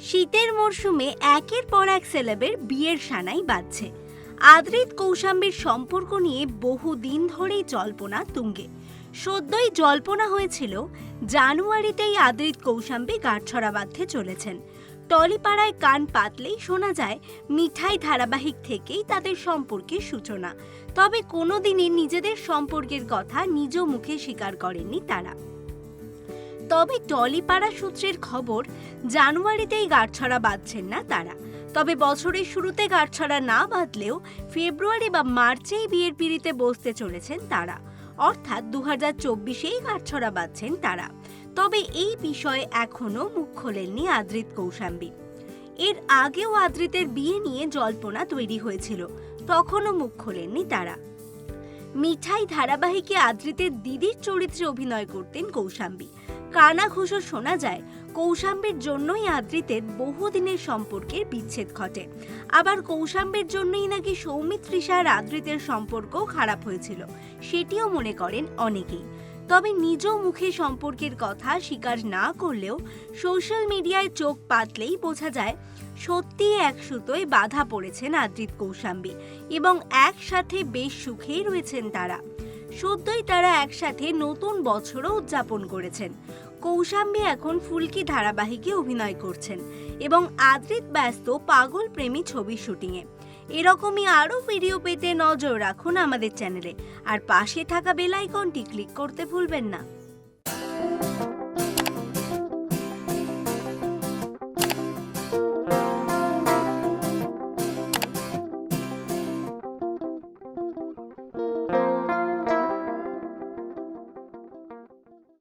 শীতের মরশুমে একের পর এক সেলেবের বিয়ের সানাই বাজছে। আদ্রিত কৌশাম্বীর সম্পর্ক নিয়ে বহুদিন ধরেই জল্পনা তুঙ্গে। সদ্যই জল্পনা হয়েছিল জানুয়ারিতেই আদ্রিত কৌশাম্বী গাঁটছড়া বাঁধতে চলেছেন। টলিপাড়ায় কান পাতলেই শোনা যায় মিঠাই ধারাবাহিক থেকেই তাদের সম্পর্কের সূচনা। তবে কোনোদিনই নিজেদের সম্পর্কের কথা নিজ মুখে স্বীকার করেননি তারা। তবে টলিপাড়া সূত্রের খবর, জানুয়ারিতেই গাঁটছড়া বাঁধছেন না তারা। তবে বছরের শুরুতে গাঁটছড়া না বাঁধলেও ফেব্রুয়ারি বা মার্চেই বিয়ের পিঁড়িতে বসতে চলেছেন তারা, অর্থাৎ 2024-এই গাঁটছড়া বাঁধছেন তারা। তবে এই বিষয়ে এখনো মুখ খোলেননি আদ্রিত কৌশাম্বী। এর আগেও আদ্রিতের বিয়ে নিয়ে জল্পনা তৈরি হয়েছিল, তখনও মুখ খোলেননি তারা। মিঠাই ধারাবাহিকে আদ্রিতের দিদির চরিত্রে অভিনয় করতেন কৌশাম্বী। কানাঘুষো শোনা যায় কৌশাম্বীর জন্যই আদ্রিতের বহুদিনের সম্পর্কের বিচ্ছেদ ঘটে। আবার কৌশাম্বীর জন্যই নাকি সৌমিত্রিষা আর আদ্রিতের সম্পর্কও খারাপ হয়েছিল, সেটিও মনে করেন অনেকেই। তবে নিজ মুখে সম্পর্কের কথা স্বীকার না করলেও সোশ্যাল মিডিয়ায় চোখ পাতলেই বোঝা যায় সত্যি এক সুতোয় বাঁধা পড়েছেন আদ্রিত কৌশাম্বী এবং একসাথে বেশ সুখেই রয়েছেন তারা। সদ্যই তারা একসাথে নতুন বছরও উদযাপন করেছেন। কৌশাম্বী এখন ফুলকি ধারাবাহিকে অভিনয় করছেন এবং আদ্রিত ব্যস্ত পাগল প্রেমী ছবির শুটিংয়ে। এরকমই আরও ভিডিও পেতে নজর রাখুন আমাদের চ্যানেলে, আর পাশে থাকা বেল আইকনটি ক্লিক করতে ভুলবেন না।